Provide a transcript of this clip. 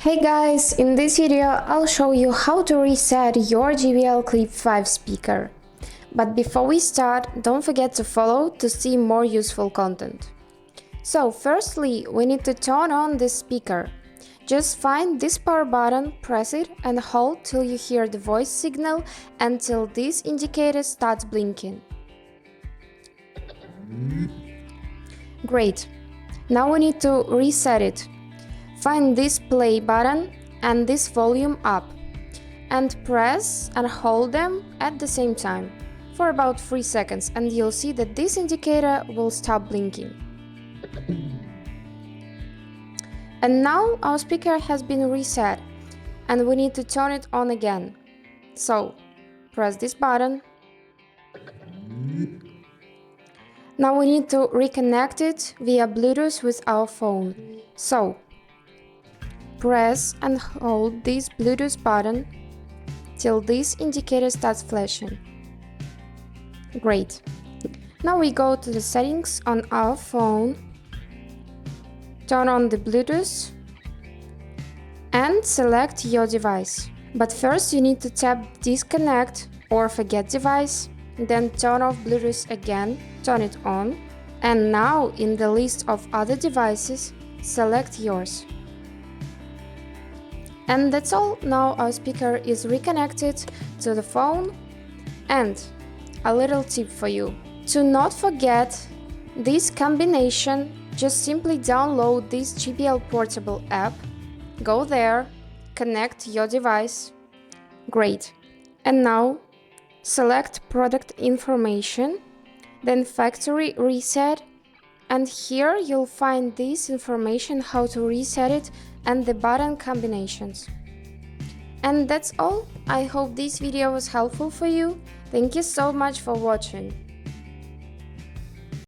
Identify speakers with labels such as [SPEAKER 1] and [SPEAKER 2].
[SPEAKER 1] Hey guys, in this video I'll show you how to reset your JBL Clip 5 speaker. But before we start, don't forget to follow to see more useful content. So firstly, we need to turn on this speaker. Just find this power button, press it and hold till you hear the voice signal until this indicator starts blinking. Great. Now we need to reset it. Find this play button and this volume up and press and hold them at the same time for about 3 seconds and you'll see that this indicator will stop blinking. And now our speaker has been reset and we need to turn it on again. So press this button. Now we need to reconnect it via Bluetooth with our phone. So press and hold this Bluetooth button till this indicator starts flashing. Great. Now we go to the settings on our phone, turn on the Bluetooth and select your device. But first you need to tap disconnect or forget device, then turn off Bluetooth again, turn it on, and now in the list of other devices, select yours. And that's all. Now our speaker is reconnected to the phone. And a little tip for you: to not forget this combination, just simply download this JBL Portable app, go there, connect your device. Great. And now select product information, then factory reset, and here you'll find this information how to reset it and the button combinations. And that's all. I hope this video was helpful for you. Thank you so much for watching.